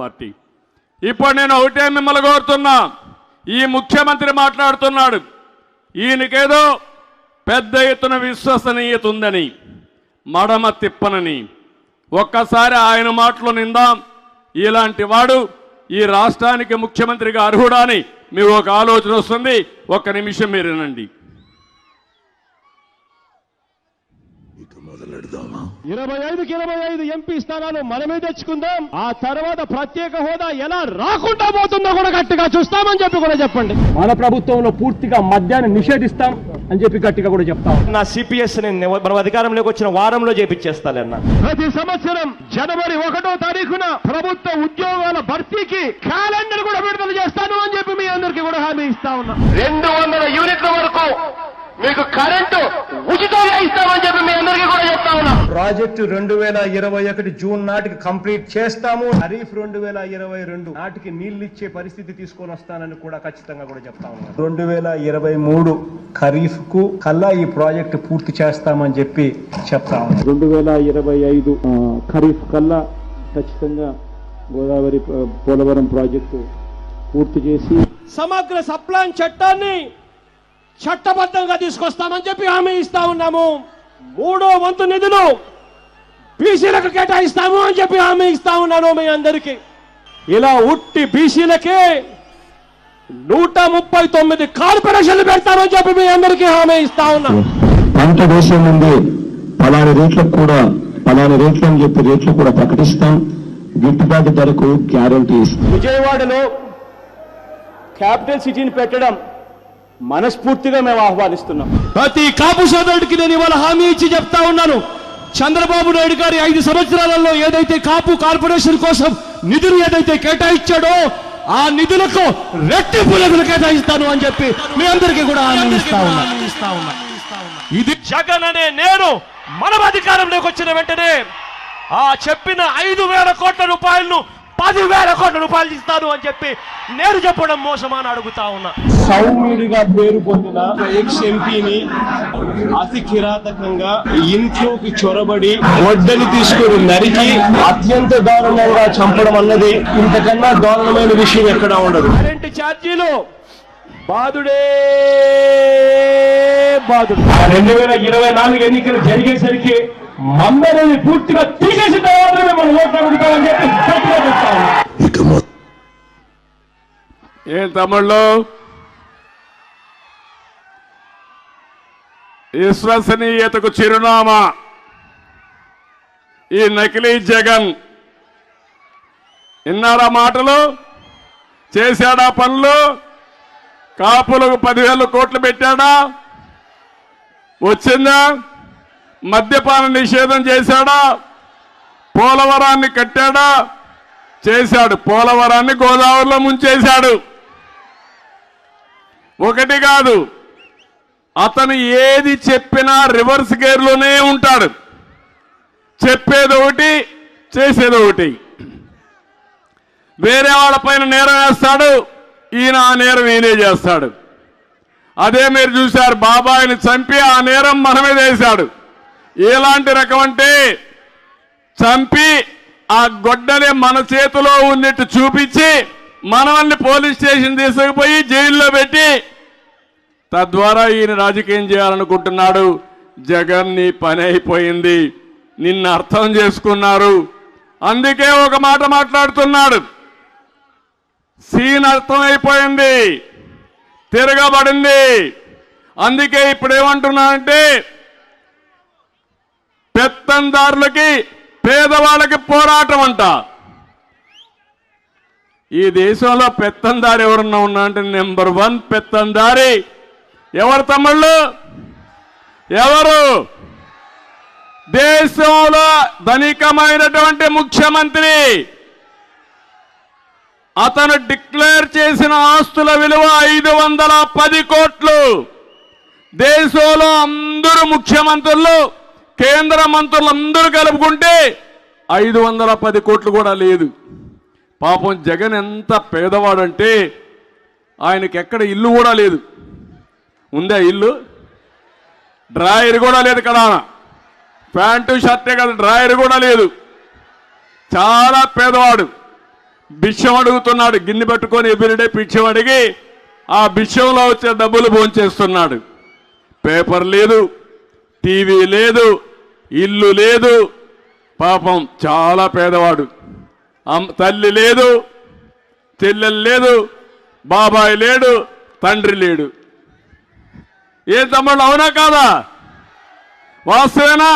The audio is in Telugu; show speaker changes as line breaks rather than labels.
పార్టీ. ఇప్పుడు నేను ఒకటే మిమ్మల్ని కోరుతున్నా, ఈ ముఖ్యమంత్రి మాట్లాడుతున్నాడు, ఈయనకేదో పెద్ద ఎత్తున విశ్వసనీయత ఉందని, మడమ తిప్పనని. ఒక్కసారి ఆయన మాటలు నిందాం. ఇలాంటి వాడు ఈ రాష్ట్రానికి ముఖ్యమంత్రిగా అర్హుడా అని మీకు ఒక ఆలోచన వస్తుంది. ఒక్క నిమిషం మీరు వినండి.
25కి 25 ఎంపీ స్థానాలు మనమే తెచ్చుకుందాం. ఆ తర్వాత ప్రత్యేక హోదా ఎలా రాకుండా పోతుందో కూడా గట్టిగా చూస్తామని చెప్పి కూడా చెప్పండి. మన ప్రభుత్వంలో పూర్తిగా మద్యాన్ని నిషేధిస్తాం అని చెప్పి గట్టిగా కూడా చెప్తాం.
నా సిపిఎస్ మనం అధికారంలోకి వచ్చిన వారంలో చేపించేస్తానన్నా.
ప్రతి సంవత్సరం జనవరి 1వ తారీఖున ప్రభుత్వ ఉద్యోగాల భర్తీకి క్యాలెండర్ కూడా విడుదల చేస్తాను అని చెప్పి మీ అందరికీ కూడా హామీ ఇస్తా ఉన్నా. 200 యూనిట్ల వరకు మీకు కరెంటు ఉచితంగా ఇస్తామని చెప్పి మీ అందరికీ కూడా చెప్తా ఉన్నా.
ప్రాజెక్టు 2021 జూన్ నాటికి కంప్లీట్ చేస్తాము. ఖరీఫ్ 2022 నాటికి నీళ్లు ఇచ్చే పరిస్థితి తీసుకొని వస్తానని కూడా ఖచ్చితంగా కూడా చెప్తా ఉన్నాను. 2023 ఖరీఫ్ కు కల్లా ఈ ప్రాజెక్టు పూర్తి చేస్తామని చెప్పి చెప్తా ఉన్నాను.
2025 ఖరీఫ్ కల్లా ఖచ్చితంగా గోదావరి పోలవరం ప్రాజెక్టు పూర్తి చేసి
సమగ్ర సప్లాన్ చట్టాన్ని చట్టబద్ధంగా తీసుకొస్తామని చెప్పి హామీ ఇస్తా ఉన్నాము. 3వ వంతు నిధులు బీసీలకు కేటాయిస్తాము అని చెప్పి హామీ ఇస్తా ఉన్నాను మీ అందరికీ. ఇలా ఉట్టి బీసీలకే 139 కార్పొరేషన్లు పెడతామని చెప్పి మీ అందరికీ హామీ ఇస్తా ఉన్నాను.
పంట వేసే ముందే పలాని రేట్లకు కూడా పలాని రేట్లు అని చెప్పి రేట్లు కూడా ప్రకటిస్తాం. గిట్టుబాటు ధరకు గ్యారంటీ ఇస్తాం.
విజయవాడలో క్యాపిటల్ సిటీని పెట్టడం మనస్ఫూర్తిగా మేము ఆహ్వానిస్తున్నాం. ప్రతి కాపు సోదరుడికి నేను ఇవాళ హామీ ఇచ్చి చెప్తా ఉన్నాను. చంద్రబాబు నాయుడు గారి 5 సంవత్సరాలలో ఏదైతే కాపు కార్పొరేషన్ కోసం నిధులు ఏదైతే కేటాయించాడో ఆ నిధులకు రెట్టింపు నిధులు కేటాయిస్తాను అని చెప్పి మీ అందరికీ కూడా హామీ ఇస్తా ఉన్నా. ఇది జగన్ అనే నేను మనం అధికారంలోకి వచ్చిన వెంటనే ఆ చెప్పిన 5,000 కోట్ల రూపాయలను 10,000 కోట్ల రూపాయలు ఇస్తాను అని చెప్పి నేను చెప్పడం మోసమని అడుగుతా ఉన్నా.
సౌమ్యుడిగా పేరు పొందిన ఎక్స్ ఎంపీని అతి కిరాతకంగా ఇంట్లోకి చొరబడి వడ్డని తీసుకుని నరికి అత్యంత దారుణంగా చంపడం అన్నది ఇంతకన్నా దారుణమైన విషయం ఎక్కడా ఉండదు.
కరెంటు ఛార్జీలు బాధుడే బాధుడు.
2024 ఎన్నికలు జరిగేసరికి మందరిని పూర్తిగా తీసేసిన తర్వాత మనం ఓట్లు అడుగుతామని చెప్పి గట్టిగా చెప్తాము.
ఏం తమ్ముళ్ళు, విశ్వసనీయతకు చిరునామా ఈ నకిలీ జగన్. విన్నారా మాటలు? చేశాడా పనులు? కాపులకు 10,000 కోట్లు పెట్టాడా? వచ్చిందా? మద్యపాన నిషేధం చేశాడా? పోలవరాన్ని కట్టాడా? చేశాడు. పోలవరాన్ని గోదావరిలో ముంచేశాడు. ఒకటి కాదు, అతను ఏది చెప్పినా రివర్స్ గేర్లోనే ఉంటాడు. చెప్పేది ఒకటి, చేసేది ఒకటి. వేరే వాళ్ళపైన నేరం వేస్తాడు, ఈయన ఆ నేరం ఈయనే చేస్తాడు. అదే మీరు చూశారు, బాబాయిని చంపి ఆ నేరం మన మీద వేశాడు. ఎలాంటి రకం అంటే చంపి ఆ గొడ్డని మన చేతిలో ఉన్నట్టు చూపించి మనల్ని పోలీస్ స్టేషన్ తీసుకుపోయి జైల్లో పెట్టి తద్వారా ఈయన రాజకీయం చేయాలనుకుంటున్నాడు. జగన్ నీ పని అయిపోయింది, నిన్ను అర్థం చేసుకున్నారు. అందుకే ఒక మాట మాట్లాడుతున్నాడు. సీన్ అర్థమైపోయింది, తిరగబడింది. అందుకే ఇప్పుడు ఏమంటున్నానంటే పెత్తందారులకి పేదవాళ్ళకి పోరాటం అంట. ఈ దేశంలో పెత్తందారి ఎవరన్నా ఉన్నా అంటే నెంబర్ 1 పెత్తందారి ఎవరు తమ్ముళ్ళు? ఎవరు? దేశంలో ధనికమైనటువంటి ముఖ్యమంత్రి. అతను డిక్లేర్ చేసిన ఆస్తుల విలువ 510 కోట్లు. దేశంలో అందరూ ముఖ్యమంత్రులు, కేంద్ర మంత్రులు అందరూ కలుపుకుంటే 510 కోట్లు కూడా లేదు. పాపం జగన్ ఎంత పేదవాడంటే ఆయనకి ఎక్కడ ఇల్లు కూడా లేదు. ఉందా ఇల్లు? డ్రాయర్ కూడా లేదు కదా, ప్యాంటు షర్టే కదా, డ్రాయర్ కూడా లేదు. చాలా పేదవాడు. భిక్షం అడుగుతున్నాడు. గిన్నె పట్టుకొని ఎవ్రీడే భిక్షం అడిగి ఆ భిక్షంలో వచ్చే డబ్బులు భోంచేస్తున్నాడు. పేపర్ లేదు, టీవీ లేదు, ఇల్లు లేదు. పాపం చాలా పేదవాడు. తల్లి లేదు, చెల్లెలు లేదు, బాబాయ్ లేడు, తండ్రి లేడు. ఏం తమ్ముళ్ళు, అవునా కాదా? వాస్తవేనా?